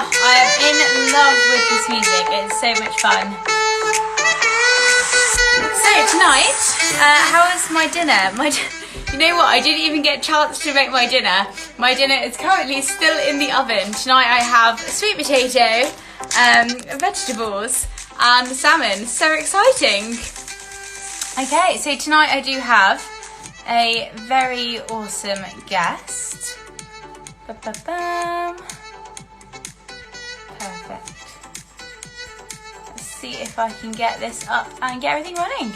I am in love with this music. It's so much fun. So tonight, how was my dinner? You know what? I didn't even get a chance to make my dinner. My dinner is currently still in the oven. Tonight I have sweet potato, vegetables, and salmon. So exciting! Okay, so tonight I do have a very awesome guest. Ba-ba-bam. Perfect. Let's see if I can get this up and get everything running.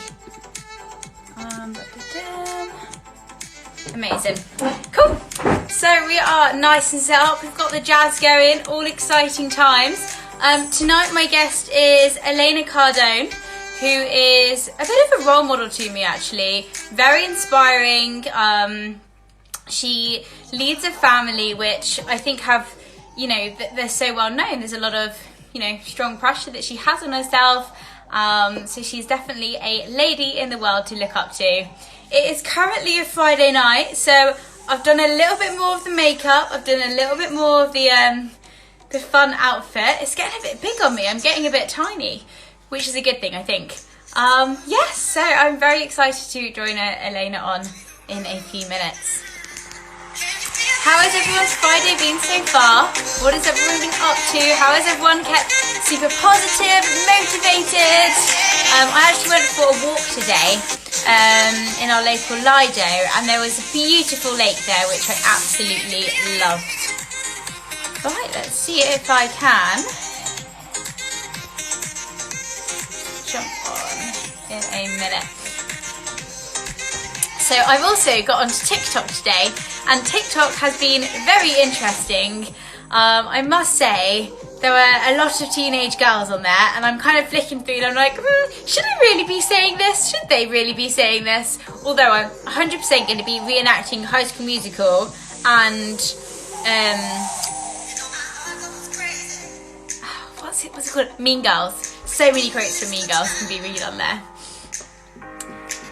Amazing. Cool. So we are nice and set up. We've got the jazz going. All exciting times. Tonight my guest is Elena Cardone, who is a bit of a role model to me actually. Very inspiring. She leads a family which I think have, you know, they're so well known. There's a lot of, you know, strong pressure that she has on herself. So she's definitely a lady in the world to look up to. It is currently a Friday night, so I've done a little bit more of the makeup. I've done a little bit more of the fun outfit. It's getting a bit big on me. I'm getting a bit tiny, which is a good thing, I think. Yes, so I'm very excited to join Elena on in a few minutes. How has everyone's Friday been so far? What has everyone been up to? How has everyone kept super positive, motivated? I actually went for a walk today in our local Lido, and there was a beautiful lake there which I absolutely loved. Right, let's see if I can jump on in a minute. So I've also got onto TikTok today, and TikTok has been very interesting. I must say, there were a lot of teenage girls on there, and I'm kind of flicking through and I'm like, should I really be saying this? Should they really be saying this? Although I'm 100% going to be reenacting High School Musical and what's it called? Mean Girls. So many quotes from Mean Girls can be read on there.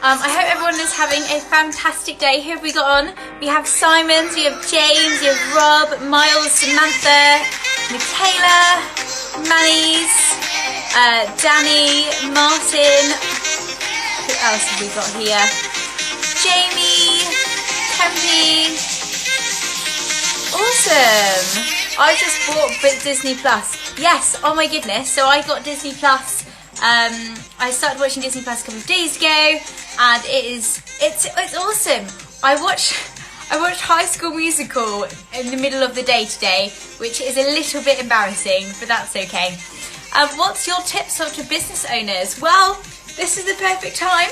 I hope everyone is having a fantastic day. Who have we got on? We have Simon, we have James, we have Rob, Miles, Samantha, Michaela, Manny's, Danny, Martin. Who else have we got here? Jamie, Kempy. Awesome. I just bought Disney Plus. Yes, oh my goodness. So I got Disney Plus. I started watching Disney Plus a couple of days ago, and it's awesome. I watched High School Musical in the middle of the day today, which is a little bit embarrassing, but that's okay. What's your tips to business owners? Well, this is the perfect time.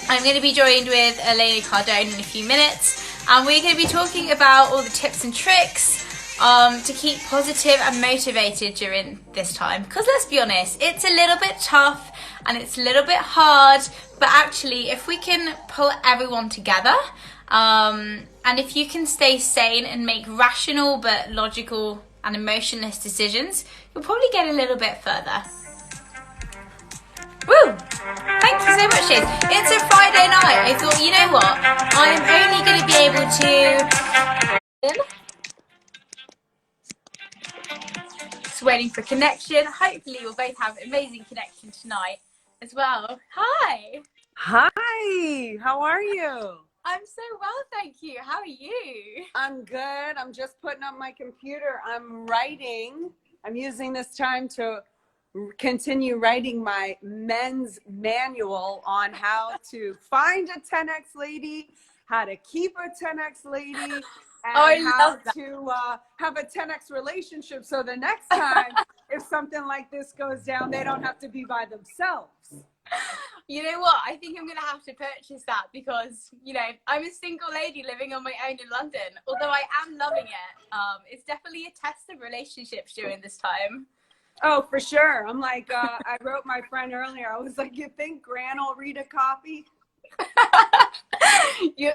I'm going to be joined with Elena Cardone in a few minutes, and we're going to be talking about all the tips and tricks to keep positive and motivated during this time. Because let's be honest, it's a little bit tough and it's a little bit hard, but actually if we can pull everyone together, and if you can stay sane and make rational but logical and emotionless decisions, you'll probably get a little bit further. Woo! Thank you so much, Shiz. It's a Friday night. I thought, you know what, I'm only going to be able to... Just waiting for connection. Hopefully we'll both have amazing connection tonight as well. Hi. Hi, how are you? I'm so well, thank you. How are you? I'm good. I'm just putting up my computer. I'm writing. I'm using this time to continue writing my men's manual on how to find a 10X lady, how to keep a 10X lady, and how to have a 10X relationship, so the next time if something like this goes down, they don't have to be by themselves. You know what? I think I'm going to have to purchase that because, you know, I'm a single lady living on my own in London. Although I am loving it. It's definitely a test of relationships during this time. Oh, for sure. I'm like, I wrote my friend earlier. I was like, you think Gran will read a copy?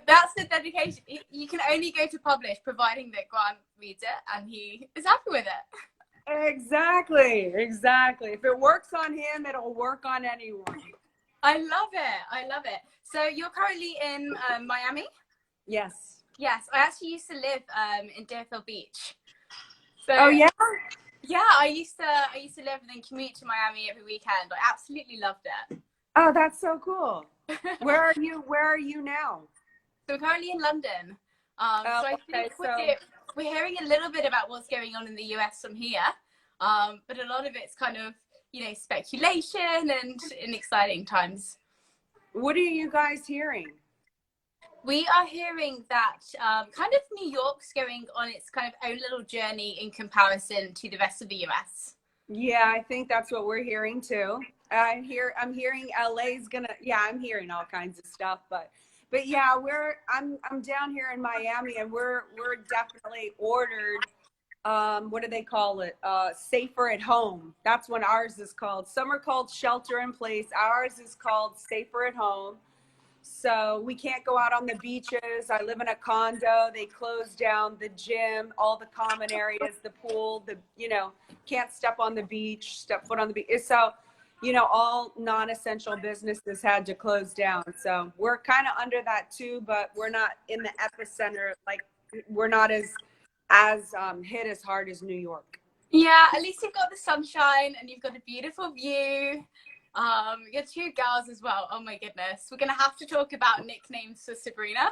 That's the dedication. You can only go to publish providing that Grant reads it and he is happy with it. Exactly. If it works on him, it'll work on anyone. I love it. So you're currently in Miami? Yes. Yes, I actually used to live in Deerfield Beach. So Oh yeah. yeah, I used to live and then commute to Miami every weekend. I absolutely loved it. Oh, that's so cool. Where are you? Where are you now? So we're currently in London. Oh, So I okay. think So we're hearing a little bit about what's going on in the US from here, but a lot of it's kind of speculation and in exciting times. what are you guys hearing? We are hearing that kind of New York's going on its kind of own little journey in comparison to the rest of the US. Yeah, I think that's what we're hearing too. I'm hearing LA's gonna, yeah, I'm hearing all kinds of stuff, but yeah, I'm down here in Miami and we're definitely ordered, what do they call it? Safer at home. That's what ours is called. Some are called shelter in place. Ours is called safer at home. So we can't go out on the beaches. I live in a condo. They closed down the gym, all the common areas, the pool, can't step on the beach, step foot on the beach. So, all non-essential businesses had to close down. So we're kind of under that too, but we're not in the epicenter. Like we're not as hit as hard as New York. Yeah, at least you've got the sunshine and you've got a beautiful view. You're two girls as well. Oh my goodness. We're gonna have to talk about nicknames for Sabrina.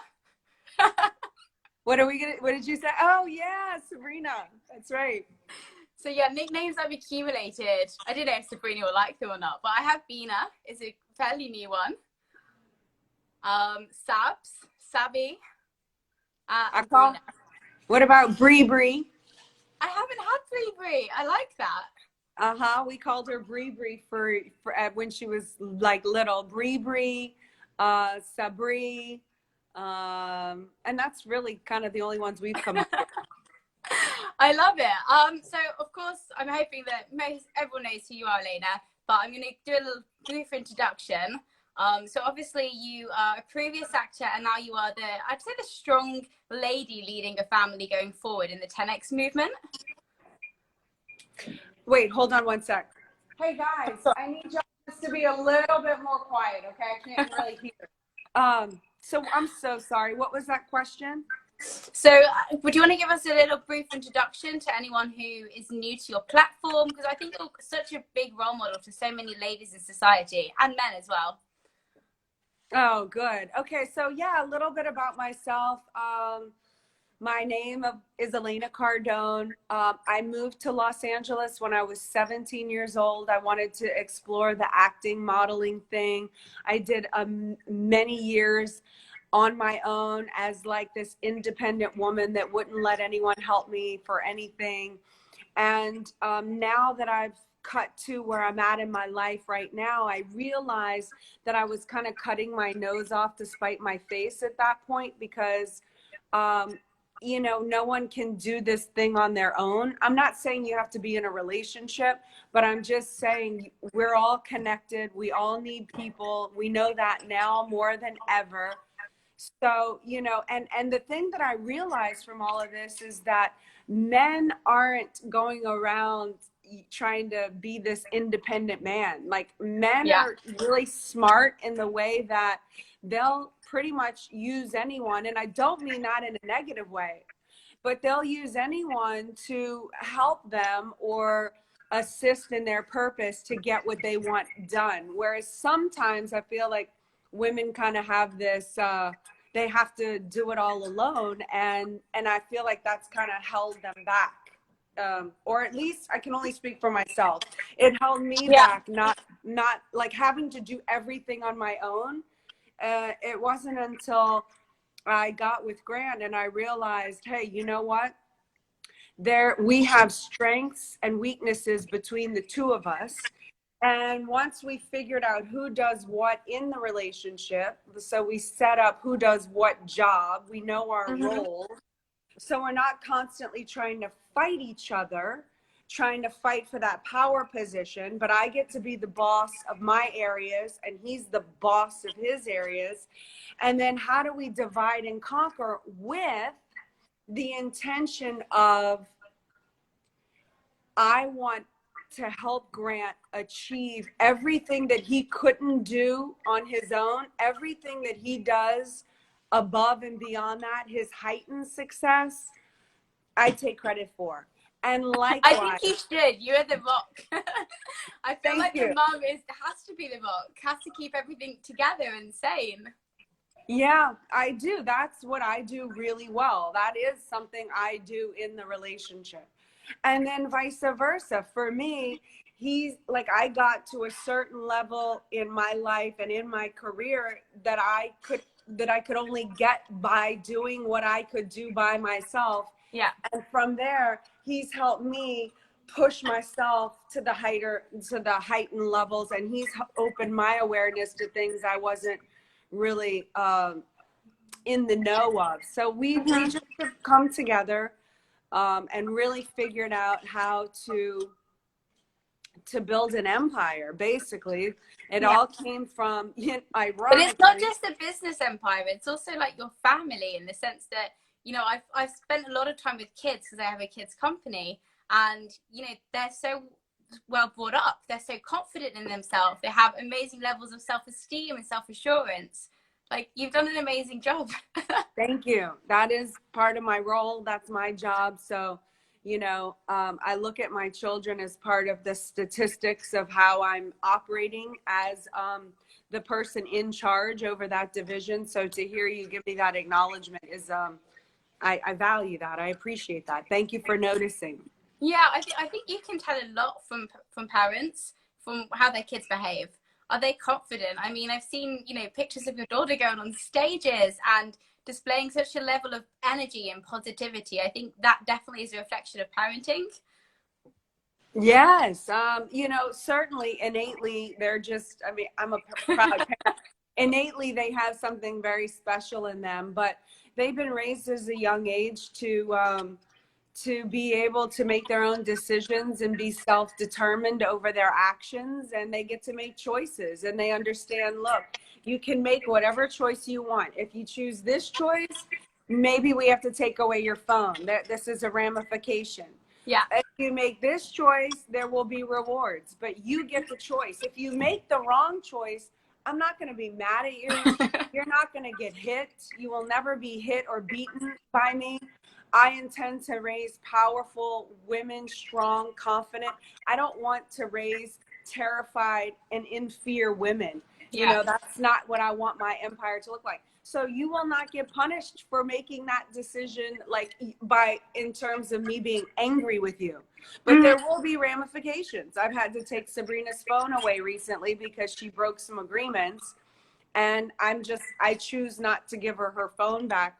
What did you say? Oh yeah, Sabrina. That's right. So yeah, nicknames I've accumulated. I don't know if Sabrina will like them or not, but I have Bina, is a fairly new one. Sabs, Sabby, and Brina. What about Bree Bree? I haven't had Bree Bree. I like that. We called her Bree Bree for when she was like little. Bree Bree, Sabri, and that's really kind of the only ones we've come up with. I love it. So of course, I'm hoping that everyone knows who you are, Elena, but I'm going to do a little brief introduction. So obviously you are a previous actor and now you are I'd say the strong lady leading a family going forward in the 10X movement. Wait, hold on one sec. Hey guys, I need y'all to be a little bit more quiet, okay? I can't really hear. So I'm so sorry. What was that question? So would you want to give us a little brief introduction to anyone who is new to your platform? Because I think you're such a big role model to so many ladies in society and men as well. Oh, good. Okay, so yeah, a little bit about myself. My name is Elena Cardone. I moved to Los Angeles when I was 17 years old. I wanted to explore the acting, modeling thing. I did many years on my own as like this independent woman that wouldn't let anyone help me for anything. And now that I've cut to where I'm at in my life right now, I realized that I was kind of cutting my nose off to spite my face at that point because no one can do this thing on their own. I'm not saying you have to be in a relationship, but I'm just saying we're all connected. We all need people. We know that now more than ever. So, and the thing that I realized from all of this is that men aren't going around trying to be this independent man. Like men are really smart in the way that they'll pretty much use anyone. And I don't mean that in a negative way, but they'll use anyone to help them or assist in their purpose to get what they want done. Whereas sometimes I feel like women kind of have this, they have to do it all alone. And I feel like that's kind of held them back. Or at least I can only speak for myself. It held me back, not like having to do everything on my own. It wasn't until I got with Grant and I realized, hey, you know what? We have strengths and weaknesses between the two of us. And once we figured out who does what in the relationship, so we set up who does what job, we know our roles. So we're not constantly trying to fight each other, trying to fight for that power position, but I get to be the boss of my areas and he's the boss of his areas. And then how do we divide and conquer with the intention of, I want to help Grant achieve everything that he couldn't do on his own, everything that he does above and beyond that, his heightened success, I take credit for. And I think likewise, you should. You are the rock. I feel thank like you. the mum has to be the rock, has to keep everything together and sane. Yeah, I do. That's what I do really well. That is something I do in the relationship. And then vice versa. For me, he's like, I got to a certain level in my life and in my career that I could only get by doing what I could do by myself. Yeah. And from there, he's helped me push myself to the heightened levels, and he's opened my awareness to things I wasn't really in the know of. So we just have come together and really figured out how to build an empire. Basically, it all came from, But it's not ironically. just a business empire, it's also like your family, in the sense that, I've spent a lot of time with kids because I have a kids company, and they're so well brought up, they're so confident in themselves, they have amazing levels of self-esteem and self-assurance. Like, you've done an amazing job. Thank you. That is part of my role. That's my job. So, I look at my children as part of the statistics of how I'm operating as the person in charge over that division. So to hear you give me that acknowledgement is, I value that. I appreciate that. Thank you for noticing. Yeah, I think you can tell a lot from parents, from how their kids behave. Are they confident? I mean, I've seen, pictures of your daughter going on stages and displaying such a level of energy and positivity. I think that definitely is a reflection of parenting. Yes. Certainly innately, I'm a proud parent. Innately, they have something very special in them, but they've been raised as a young age to be able to make their own decisions and be self-determined over their actions, and they get to make choices, and they understand, look, you can make whatever choice you want. If you choose this choice, maybe we have to take away your phone. This is a ramification. Yeah. If you make this choice, there will be rewards, but you get the choice. If you make the wrong choice, I'm not going to be mad at you. You're not going to get hit. You will never be hit or beaten by me. I intend to raise powerful women, strong, confident. I don't want to raise terrified and in fear women. Yeah. That's not what I want my empire to look like. So you will not get punished for making that decision, like in terms of me being angry with you. But there will be ramifications. I've had to take Sabrina's phone away recently because she broke some agreements. And I choose not to give her phone back,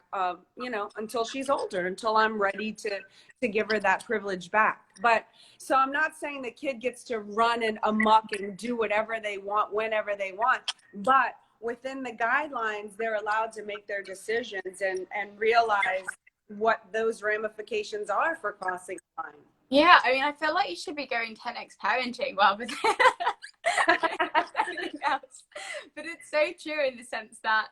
until she's older, until I'm ready to give her that privilege back. But so I'm not saying the kid gets to run and amok and do whatever they want, whenever they want, but within the guidelines, they're allowed to make their decisions and realize what those ramifications are for crossing the line. Yeah, I mean, I feel like you should be going 10x parenting rather than anything else. But it's so true in the sense that,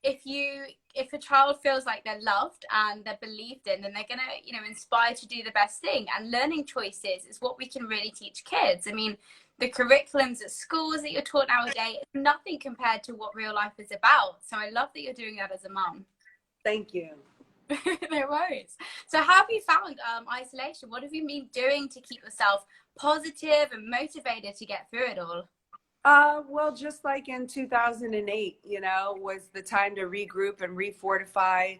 if a child feels like they're loved and they're believed in, then they're going to, inspire to do the best thing. And learning choices is what we can really teach kids. I mean, the curriculums at schools that you're taught nowadays is nothing compared to what real life is about. So I love that you're doing that as a mum. Thank you. No worries. So how have you found isolation? What have you been doing to keep yourself positive and motivated to get through it all? Well, just like in 2008, was the time to regroup and refortify.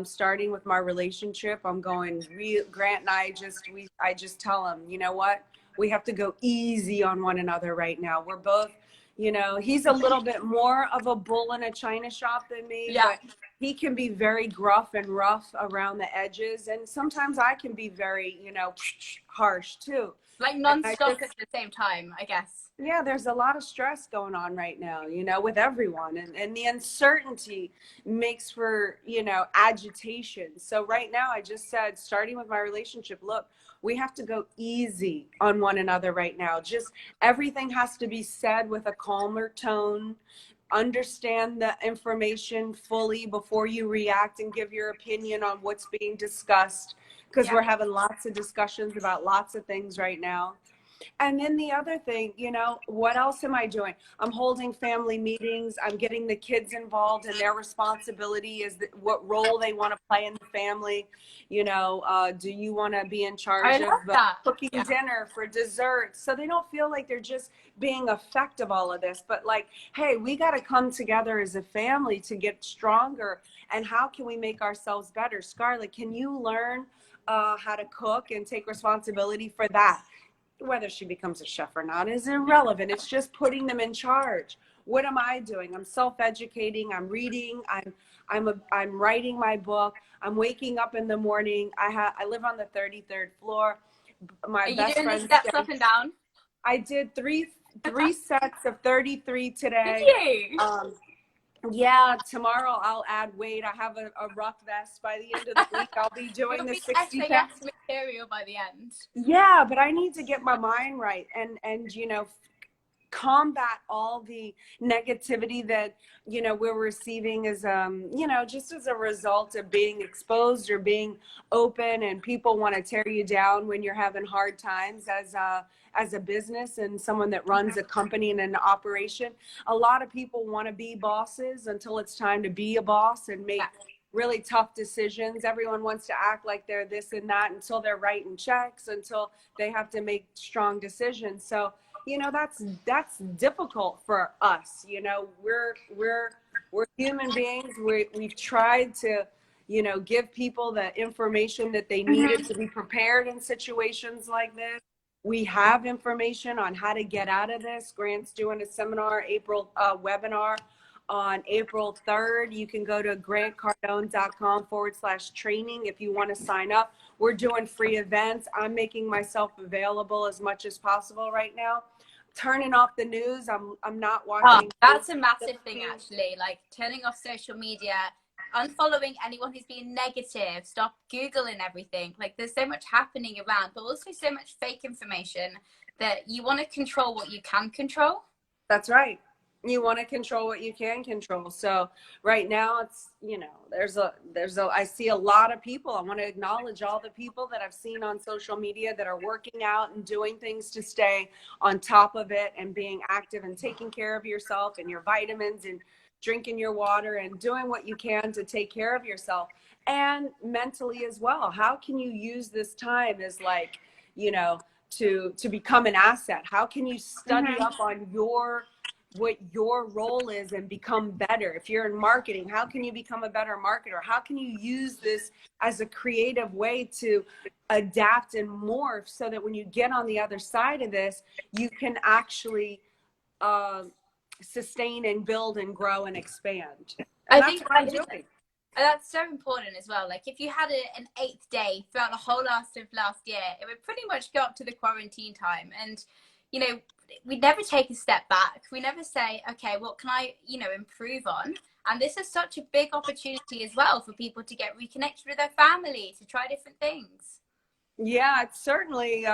Starting with my relationship, I'm going, Grant and I just tell him, you know what? We have to go easy on one another right now. We're both, he's a little bit more of a bull in a china shop than me, but he can be very gruff and rough around the edges. And sometimes I can be very, harsh too. Like non-stop at the same time, I guess. Yeah, there's a lot of stress going on right now, with everyone. And the uncertainty makes for, agitation. So right now, I just said, starting with my relationship, look, we have to go easy on one another right now. Just everything has to be said with a calmer tone. Understand the information fully before you react and give your opinion on what's being discussed. Because we're having lots of discussions about lots of things right now. And then the other thing, you know, what else am I doing? I'm holding family meetings. I'm getting the kids involved in their responsibility is what role they want to play in the family. You know, do you want to be in I charge of love that. cooking Yeah. dinner for dessert? So they don't feel like they're just being effect of all of this, but like, hey, we got to come together as a family to get stronger. And how can we make ourselves better? Scarlett, can you learn how to cook and take responsibility for that? Whether she becomes a chef or not is irrelevant. It's just putting them in charge. What am I doing? I'm self-educating. I'm reading. I'm writing my book. I'm waking up in the morning. I live on the 33rd floor. My Are you best doing the friend steps said, up and down? I did three sets of 33 Did today. you? Yeah, tomorrow I'll add weight. I have a rough vest. By the end of the week, I'll be doing You'll the be 60 pounds. SAS material by the end. Yeah, but I need to get my mind right and you know, combat all the negativity that, you know, we're receiving as you know, just as a result of being exposed or being open, and people want to tear you down when you're having hard times as a business and someone that runs a company and an operation. A lot of people want to be bosses until it's time to be a boss and make really tough decisions. Everyone wants to act like they're this and that until they're writing checks, until they have to make strong decisions. So, you know, that's difficult for us. You know, we're human beings. We've tried to, you know, give people the information that they needed to be prepared in situations like this. We have information on how to get out of this. Grant's doing a seminar, webinar on April 3rd. You can go to grantcardone.com/training if you want to sign up. We're doing free events. I'm making myself available as much as possible right now. Turning off the news. I'm not watching. That's a massive thing, actually. Like turning off social media, unfollowing anyone who's being negative, stop Googling everything. Like there's so much happening around, but also so much fake information that you want to control what you can control. That's right. You want to control what you can control. So right now it's, you know, I see a lot of people. I want to acknowledge all the people that I've seen on social media that are working out and doing things to stay on top of it and being active and taking care of yourself and your vitamins and drinking your water and doing what you can to take care of yourself and mentally as well. How can you use this time as like, you know, to become an asset? How can you study up on what your role is and become better? If you're in marketing, how can you become a better marketer? How can you use this as a creative way to adapt and morph so that when you get on the other side of this, you can actually sustain and build and grow and expand? And that's what I'm doing. That's so important as well. Like if you had an 8th day throughout the whole last year, it would pretty much go up to the quarantine time. And, you know, we never take a step back. We never say, okay, what can I, you know, improve on? And this is such a big opportunity as well for people to get reconnected with their family, to try different things. Yeah, it certainly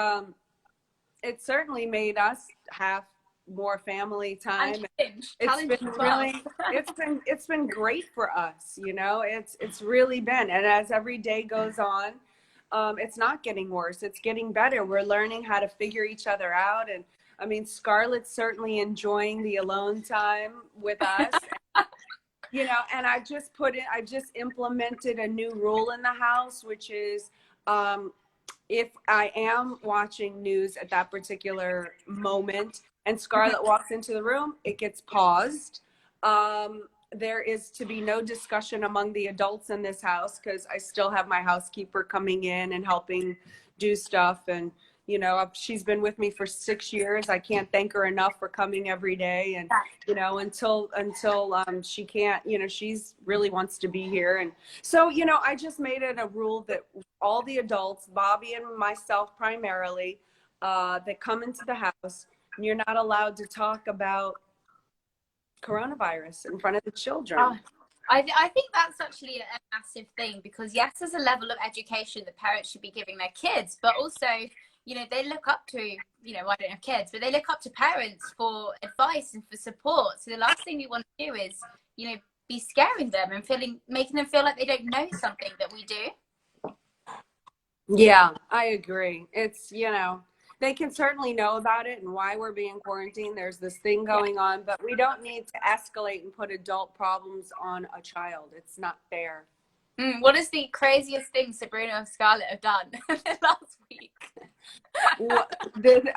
made us have more family time. It's been great for us. You know, it's really been, and as every day goes on, it's not getting worse. It's getting better. We're learning how to figure each other out. And I mean, Scarlett's certainly enjoying the alone time with us. You know, and I just implemented a new rule in the house, which is, if I am watching news at that particular moment and Scarlett walks into the room, it gets paused. There is to be no discussion among the adults in this house because I still have my housekeeper coming in and helping do stuff. And, you know, she's been with me for 6 years. I can't thank her enough for coming every day. And, you know, until she can't, you know, she's really wants to be here. And so, you know, I just made it a rule that all the adults, Bobby and myself primarily, that come into the house, you're not allowed to talk about coronavirus in front of the children. I think that's actually a massive thing, because yes, there's a level of education that parents should be giving their kids, but also, you know, they look up to, you know, I don't have kids, but they look up to parents for advice and for support. So the last thing we want to do is, you know, be scaring them and making them feel like they don't know something that we do. Yeah, I agree. It's, you know, they can certainly know about it and why we're being quarantined. There's this thing going on, but we don't need to escalate and put adult problems on a child. It's not fair. What is the craziest thing Sabrina and Scarlett have done last week?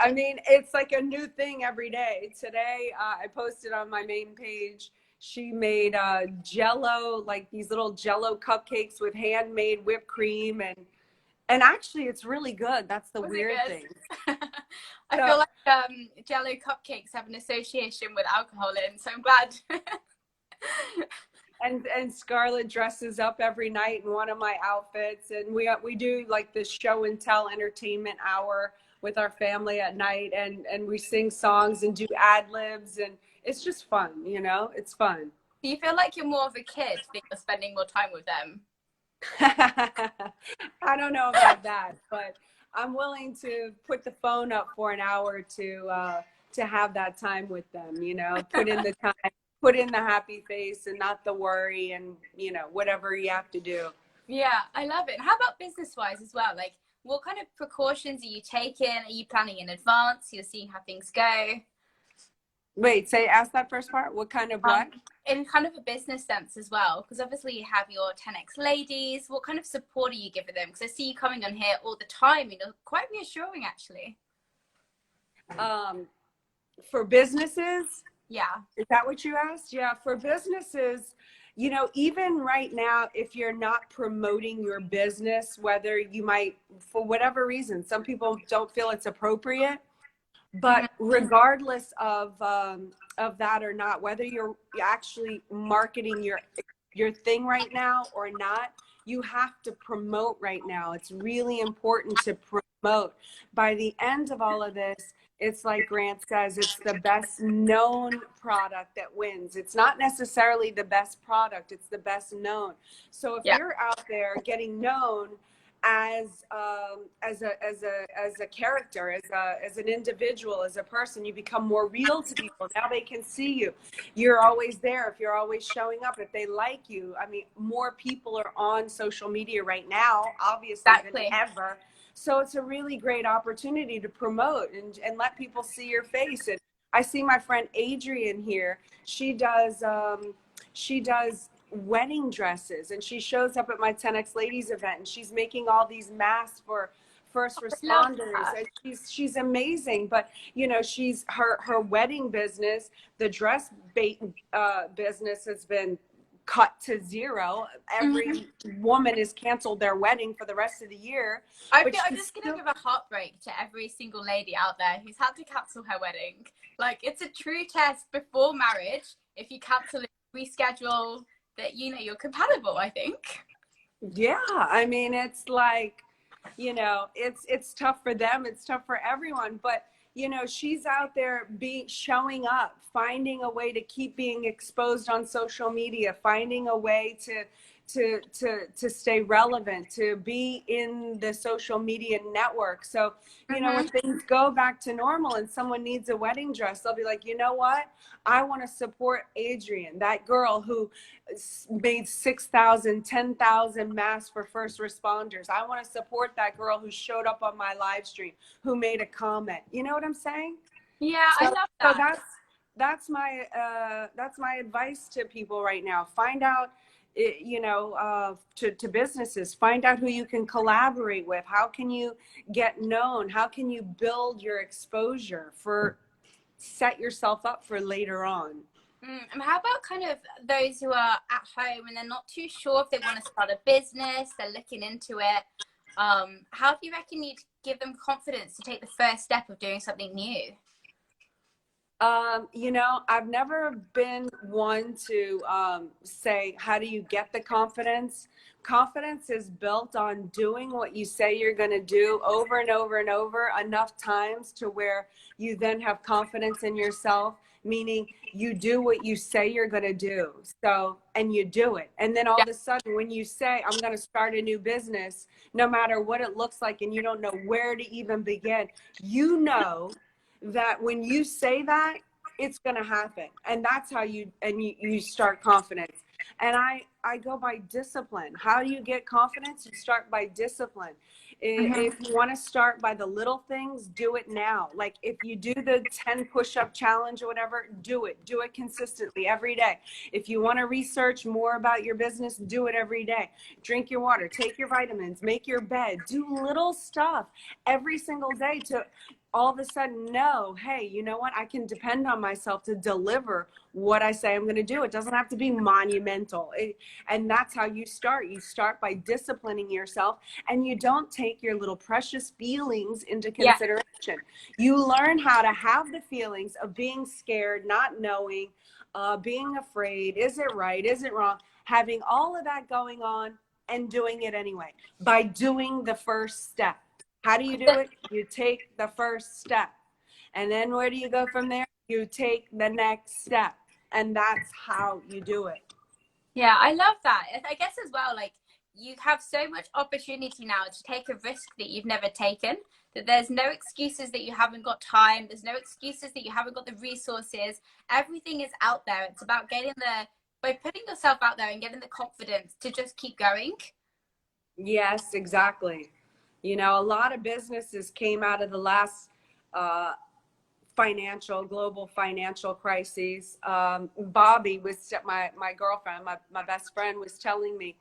I mean, it's like a new thing every day. Today, I posted on my main page, she made Jello, like these little Jello cupcakes with handmade whipped cream, and actually it's really good. That's the weird thing. I feel like Jello cupcakes have an association with alcohol in, so I'm glad. And Scarlett dresses up every night in one of my outfits, and we do like this show and tell entertainment hour with our family at night, and we sing songs and do ad libs, and it's just fun, you know. It's fun. Do you feel like you're more of a kid that you're spending more time with them? I don't know about that, but I'm willing to put the phone up for an hour to have that time with them, you know. Put in the time, put in the happy face and not the worry, and you know, whatever you have to do. Yeah, I love it. How about business-wise as well? Like, what kind of precautions are you taking? Are you planning in advance? You're seeing how things go? Wait, ask that first part. What kind of what? In kind of a business sense as well, because obviously you have your 10X ladies. What kind of support are you giving them? Because I see you coming on here all the time, and you're quite reassuring, actually. For businesses? Yeah. Is that what you asked? Yeah, for businesses, you know, even right now, if you're not promoting your business, whether you might, for whatever reason, some people don't feel it's appropriate, but regardless of that or not, whether you're actually marketing your thing right now or not, you have to promote right now. It's really important to promote. By the end of all of this, it's like Grant says, it's the best known product that wins. It's not necessarily the best product, it's the best known. So if you're out there getting known as a character, as an individual, as a person, you become more real to people. Now they can see you. You're always there. If you're always showing up, if they like you. I mean, more people are on social media right now, obviously, than ever. So it's a really great opportunity to promote and let people see your face. And I see my friend Adrienne here. She does wedding dresses, and she shows up at my 10X ladies event, and she's making all these masks for first responders, and she's amazing. But you know, she's her wedding business, the dress business has been cut to zero. Every woman has canceled their wedding for the rest of the year. I'm just gonna give a heartbreak to every single lady out there who's had to cancel her wedding. Like, it's a true test before marriage. If you cancel it, reschedule, that you know you're compatible, I think. Yeah, I mean, it's like, you know, it's tough for them, it's tough for everyone, but you know, she's out there showing up, finding a way to keep being exposed on social media, finding a way to stay relevant, to be in the social media network. So, you know, when things go back to normal and someone needs a wedding dress, they'll be like, you know what? I want to support Adrienne, that girl who made 6,000, 10,000 masks for first responders. I want to support that girl who showed up on my live stream, who made a comment. You know what I'm saying? Yeah, so, I love that. So that's my advice to people right now. Find out, you know, to businesses, find out who you can collaborate with. How can you get known? How can you build your exposure set yourself up for later on? And how about kind of those who are at home and they're not too sure if they want to start a business, they're looking into it. How do you reckon you'd give them confidence to take the first step of doing something new? You know, I've never been one to say, how do you get the confidence? Confidence is built on doing what you say you're going to do over and over and over enough times to where you then have confidence in yourself, meaning you do what you say you're going to do. So, and you do it. And then all of a sudden, when you say, I'm going to start a new business, no matter what it looks like, and you don't know where to even begin, you know that when you say that, it's going to happen. And that's how you start confidence. And I go by discipline. How do you get confidence? You start by discipline. If you want to start by the little things, do it now. Like if you do the 10 push-up challenge or whatever, do it consistently every day. If you want to research more about your business, do it every day. Drink your water, take your vitamins, make your bed, do little stuff every single day to all of a sudden know, hey, you know what? I can depend on myself to deliver what I say I'm going to do. It doesn't have to be monumental. And that's how you start. You start by disciplining yourself, and you don't take your little precious feelings into consideration. You learn how to have the feelings of being scared, not knowing, being afraid. Is it right? Is it wrong? Having all of that going on and doing it anyway by doing the first step. How do you do it? You take the first step. And then where do you go from there? You take the next step. And that's how you do it. Yeah, I love that. I guess as well, like you have so much opportunity now to take a risk that you've never taken, that there's no excuses that you haven't got time. There's no excuses that you haven't got the resources. Everything is out there. It's about by putting yourself out there and getting the confidence to just keep going. Yes, exactly. You know, a lot of businesses came out of the last global financial crises. Bobby was my girlfriend, my best friend was telling me,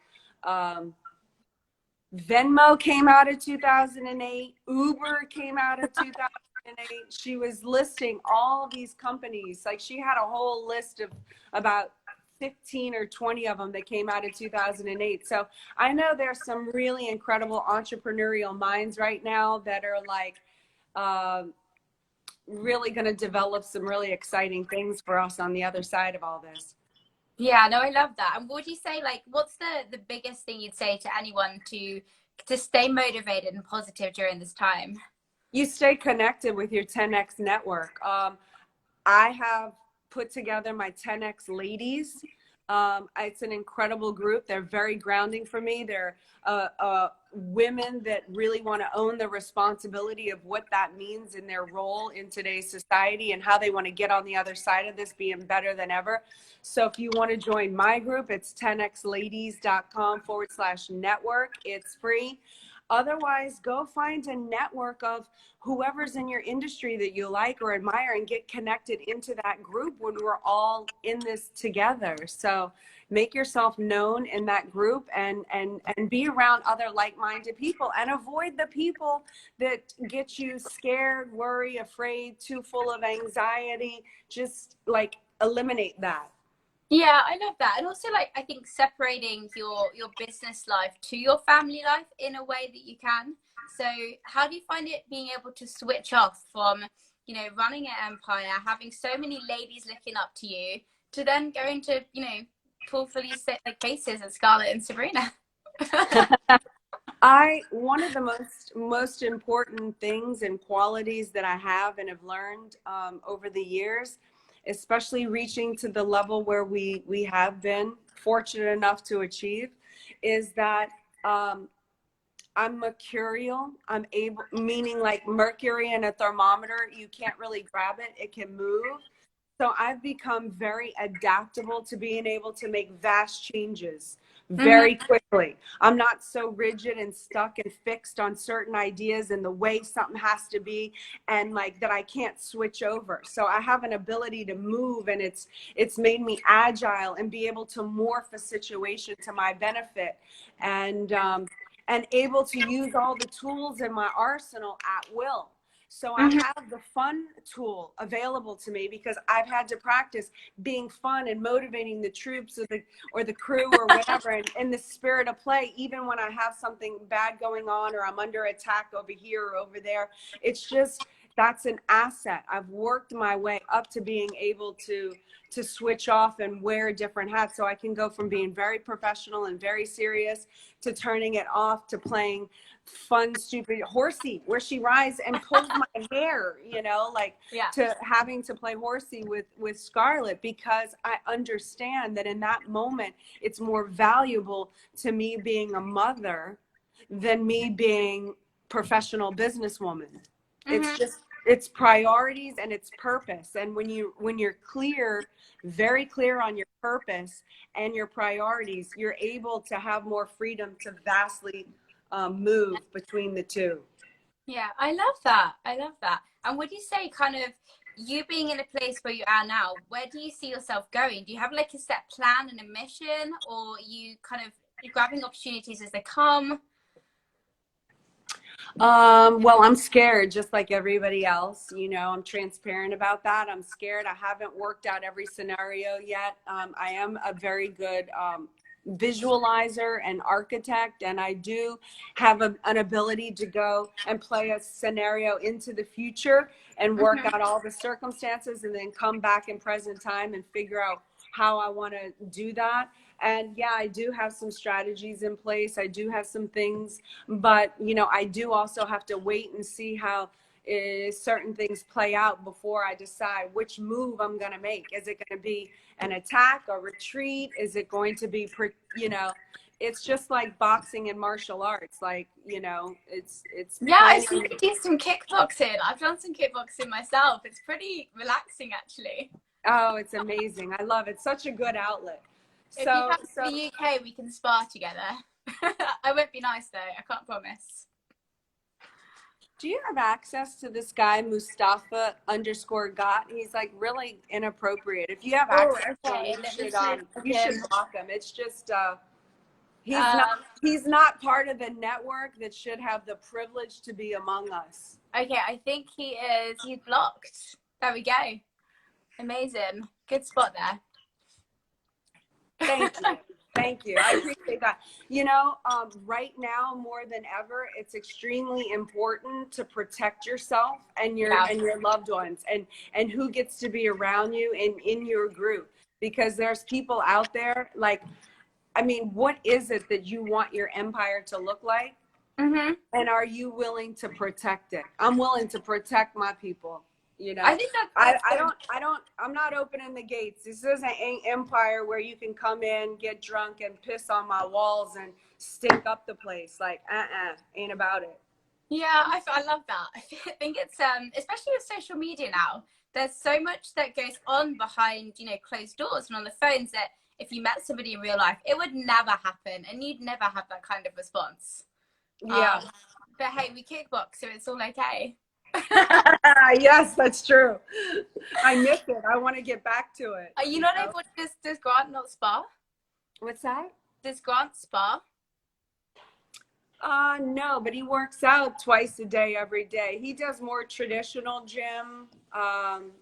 Venmo came out of 2008, Uber came out of 2008. She was listing all these companies. Like she had a whole list of about 15 or 20 of them that came out in 2008. So I know there's some really incredible entrepreneurial minds right now that are like really going to develop some really exciting things for us on the other side of all this. Yeah, no, I love that. And what would you say, like, what's the biggest thing you'd say to anyone to stay motivated and positive during this time? You stay connected with your 10X network. I have put together my 10X ladies. It's an incredible group. They're very grounding for me. They're women that really want to own the responsibility of what that means in their role in today's society and how they want to get on the other side of this being better than ever. So if you want to join my group, it's 10xladies.com/network. It's free. Otherwise, go find a network of whoever's in your industry that you like or admire and get connected into that group when we're all in this together. So make yourself known in that group and be around other like-minded people and avoid the people that get you scared, worried, afraid, too full of anxiety. Just like eliminate that. Yeah, I love that. And also, like, I think separating your business life to your family life in a way that you can. So how do you find it being able to switch off from, you know, running an empire, having so many ladies looking up to you, to then going to, you know, pull police like cases at Scarlett and Sabrina? One of the most important things and qualities that I have and have learned over the years, especially reaching to the level where we have been fortunate enough to achieve, is that I'm mercurial. I'm able, meaning like mercury in a thermometer, you can't really grab it, it can move. So I've become very adaptable to being able to make vast changes very quickly. I'm not so rigid and stuck and fixed on certain ideas and the way something has to be and like that I can't switch over. So I have an ability to move, and it's made me agile and be able to morph a situation to my benefit, and able to use all the tools in my arsenal at will. So I have the fun tool available to me because I've had to practice being fun and motivating the troops or the crew or whatever, and in the spirit of play, even when I have something bad going on or I'm under attack over here or over there. It's just, that's an asset. I've worked my way up to being able to switch off and wear different hats, so I can go from being very professional and very serious to turning it off to playing fun, stupid horsey, where she rides and pulls my hair, you know, like to having to play horsey with Scarlett, because I understand that in that moment it's more valuable to me being a mother than me being professional businesswoman. It's just, it's priorities and it's purpose. And when you're clear, very clear on your purpose and your priorities, you're able to have more freedom to vastly move between the two. Yeah, I love that. I love that. And would you say kind of you being in a place where you are now, where do you see yourself going? Do you have like a set plan and a mission, or you kind of you're grabbing opportunities as they come? Well, I'm scared just like everybody else. You know, I'm transparent about that. I'm scared. I haven't worked out every scenario yet. I am a very good visualizer and architect, and I do have an ability to go and play a scenario into the future and work out all the circumstances and then come back in present time and figure out how I want to do that. And yeah, I do have some strategies in place. I do have some things, but you know, I do also have to wait and see how certain things play out before I decide which move I'm going to make. Is it going to be an attack, a retreat? Is it going to be, you know, it's just like boxing and martial arts. Like, you know, it's yeah, I see you do some kickboxing. I've done some kickboxing myself. It's pretty relaxing, actually. Oh, it's amazing. I love it. Such a good outlet. If you come to the UK, we can spar together. I won't be nice though. I can't promise. Do you have access to this guy, Mustafa_Got? He's like really inappropriate. If you have access to him, you should block him. It's just, he's not part of the network that should have the privilege to be among us. Okay, I think he's blocked. There we go. Amazing. Good spot there. Thank you. Thank you. I appreciate that. You know, right now more than ever, it's extremely important to protect yourself and your loved ones and who gets to be around you and in your group, because there's people out there like, I mean, what is it that you want your empire to look like? And are you willing to protect it? I'm willing to protect my people. You know, I think I'm not opening the gates. This isn't an empire where you can come in, get drunk and piss on my walls and stink up the place. Like, ain't about it. Yeah, I love that. I think it's, especially with social media now, there's so much that goes on behind, you know, closed doors and on the phones that if you met somebody in real life, it would never happen and you'd never have that kind of response. Yeah. But hey, we kickbox, so it's all okay. Yes, that's true. I miss it. I want to get back to it. Are you not able to, does Grant not spar? What's that? Does Grant spar? No, but he works out twice a day, every day. He does more traditional gym,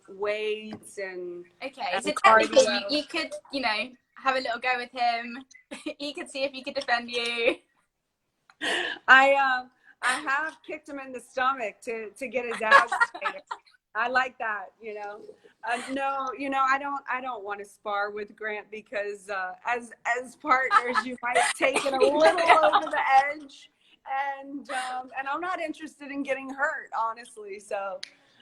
weights and so technically you could, you know, have a little go with him. He could see if he could defend you. I have kicked him in the stomach to get his ass. I like that, you know. No, you know, I don't want to spar with Grant because as partners, you might take it a little over the edge, and I'm not interested in getting hurt, honestly. So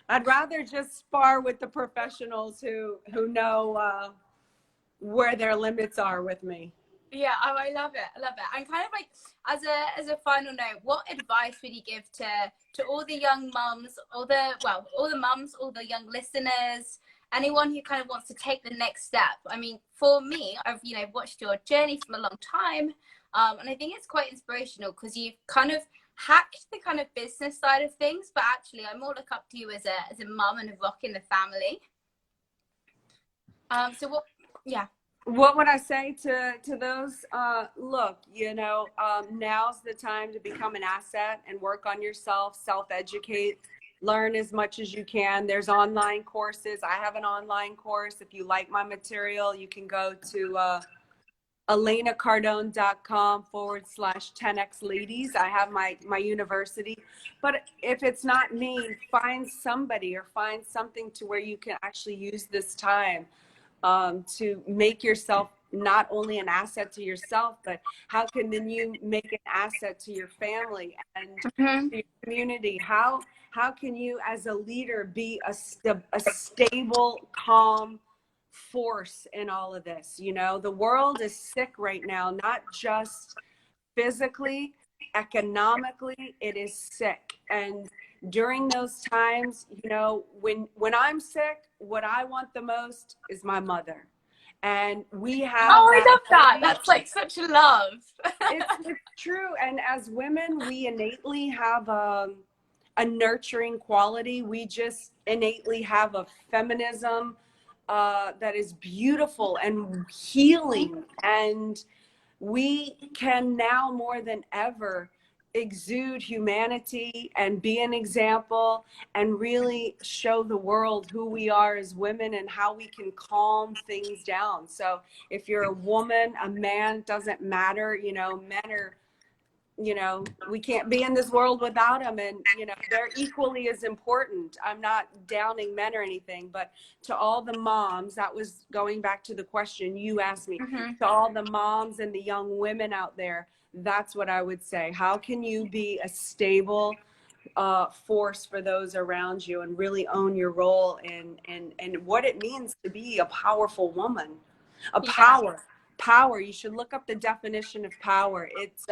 I'd rather just spar with the professionals who know where their limits are with me. Yeah, I love it. I love it. And kind of like as a final note, what advice would you give to all the young mums, all the mums, all the young listeners, anyone who kind of wants to take the next step? I mean, for me, I've, you know, watched your journey from a long time, and I think it's quite inspirational because you've kind of hacked the kind of business side of things, but actually, I more look up to you as a mum and a rock in the family. So what? Yeah. What would I say to those? Look, you know, now's the time to become an asset and work on yourself, self-educate, learn as much as you can. There's online courses. I have an online course. If you like my material, you can go to ElenaCardone.com/10x ladies. I have my university. But if it's not me, find somebody or find something to where you can actually use this time to make yourself not only an asset to yourself, but how can then you make an asset to your family and to your community? How can you as a leader be a stable, calm force in all of this? You know, the world is sick right now, not just physically, economically, it is sick. And during those times, you know, when I'm sick, what I want the most is my mother. And we have Oh, I that love that. ability. That's like such a love. It's true. And as women, we innately have a nurturing quality. We just innately have a feminism that is beautiful and healing. And we can now more than ever exude humanity and be an example and really show the world who we are as women and how we can calm things down. So if you're a woman, a man, doesn't matter, you know, men are, you know, we can't be in this world without them, and you know, they're equally as important. I'm not downing men or anything, but to all the moms, that was going back to the question you asked me, to all the moms and the young women out there, that's what I would say. How can you be a stable force for those around you and really own your role and what it means to be a powerful woman? Power, you should look up the definition of power. It's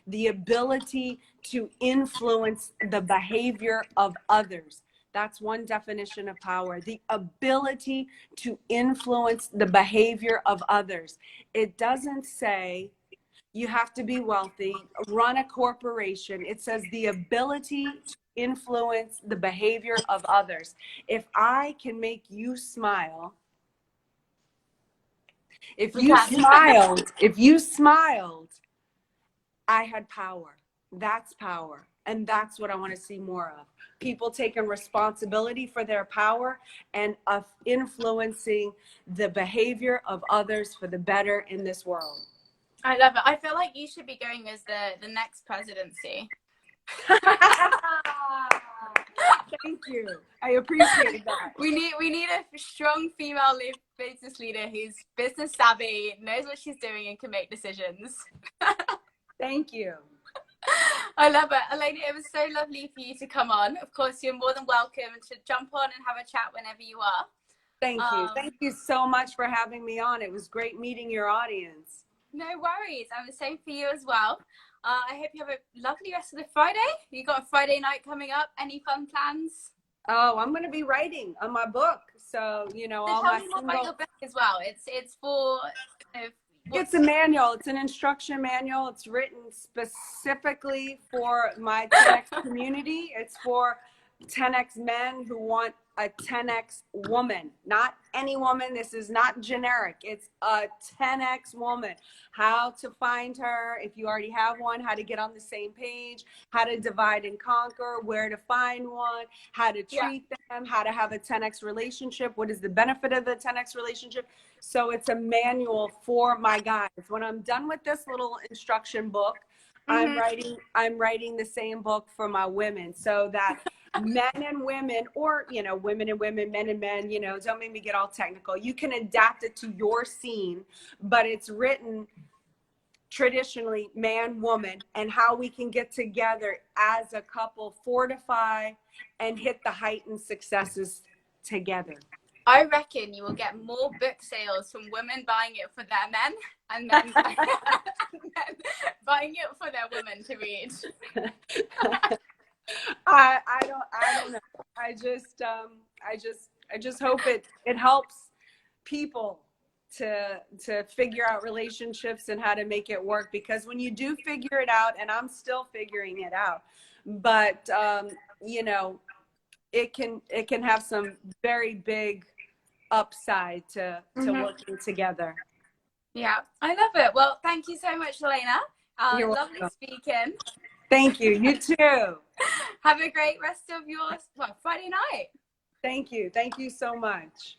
the ability to influence the behavior of others. That's one definition of power. The ability to influence the behavior of others. It doesn't say you have to be wealthy, run a corporation. It says the ability to influence the behavior of others. If I can make you smile, if you smiled, I had power. That's power. And that's what I want to see more of. People taking responsibility for their power and of influencing the behavior of others for the better in this world. I love it. I feel like you should be going as the next presidency. Thank you. I appreciate that. We need a strong female business leader who's business savvy, knows what she's doing, and can make decisions. Thank you. I love it. Elena, it was so lovely for you to come on. Of course, you're more than welcome to jump on and have a chat whenever you are. Thank you. Thank you so much for having me on. It was great meeting your audience. No worries. I'm the same for you as well. I hope you have a lovely rest of the Friday. You got a Friday night coming up. Any fun plans? Oh, I'm going to be writing on my book. So, you know, So tell me more about your book as well. It's for... It's a manual. It's an instruction manual. It's written specifically for my 10X community. It's for 10X men who want a 10X woman. Not any woman. This is not generic. It's a 10X woman. How to find her if you already have one, how to get on the same page, how to divide and conquer, where to find one, how to treat them, how to have a 10X relationship, what is the benefit of the 10X relationship. So it's a manual for my guys. When I'm done with this little instruction book, I'm writing the same book for my women, so that men and women, or, you know, women and women, men and men, you know, don't make me get all technical. You can adapt it to your scene, but it's written traditionally man, woman, and how we can get together as a couple, fortify, and hit the heightened successes together. I reckon you will get more book sales from women buying it for their men and men buying it for their women to read. I don't know. I just hope it helps people to figure out relationships and how to make it work, because when you do figure it out, and I'm still figuring it out, but you know, it can have some very big upside to working together. Yeah, I love it. Well, thank you so much, Elena. You're lovely welcome. Speaking. Thank you. You too. Have a great rest of your Friday night. Thank you. Thank you so much.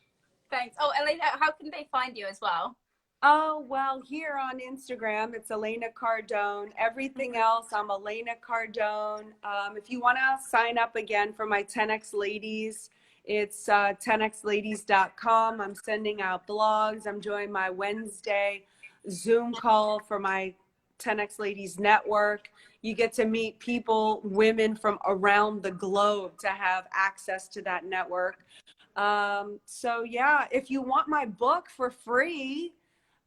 Thanks. Oh, Elena, how can they find you as well? Oh, well, here on Instagram, it's Elena Cardone. Everything else, I'm Elena Cardone. If you want to sign up again for my 10X Ladies, it's 10xladies.com. I'm sending out blogs. I'm doing my Wednesday Zoom call for my 10X Ladies Network. You get to meet people, women from around the globe, to have access to that network. So yeah, if you want my book for free,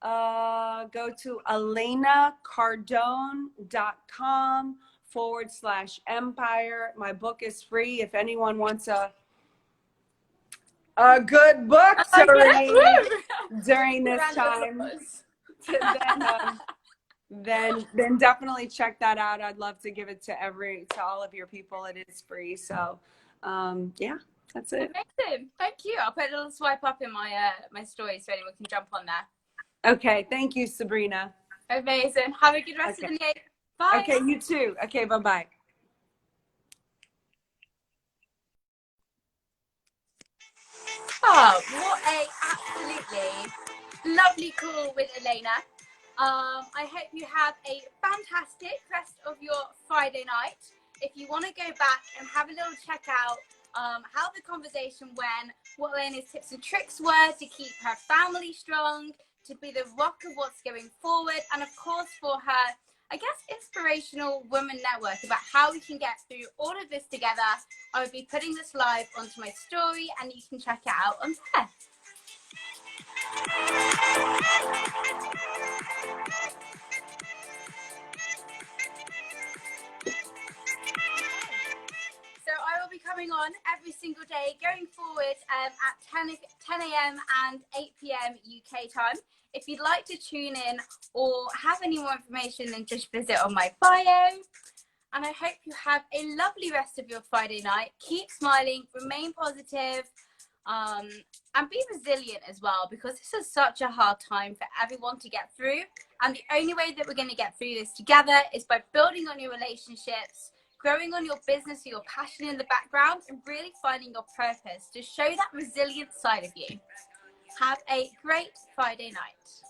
go to elenacardone.com/empire. My book is free. If anyone wants a a good book to read during this Round of time. applause. Then definitely check that out. I'd love to give it to all of your people. It is free. So yeah, that's it. Amazing. Thank you. I'll put a little swipe up in my my story so anyone can jump on there. Okay, thank you, Sabrina. Amazing. Have a good rest of the day. Bye. Okay, you too. Okay, bye-bye. Oh, what a absolutely lovely call with Elena. I hope you have a fantastic rest of your Friday night. If you want to go back and have a little check out how the conversation went, what Elena's tips and tricks were to keep her family strong, to be the rock of what's going forward, and of course for her, I guess, inspirational woman network about how we can get through all of this together. I will be putting this live onto my story and you can check it out on there. So I will be coming on every single day going forward at 10 a.m. and 8 p.m. UK time. If you'd like to tune in or have any more information, then just visit on my bio. And I hope you have a lovely rest of your Friday night. Keep smiling, remain positive, and be resilient as well, because this is such a hard time for everyone to get through. And the only way that we're going to get through this together is by building on your relationships, growing on your business or your passion in the background, and really finding your purpose to show that resilient side of you. Have a great Friday night.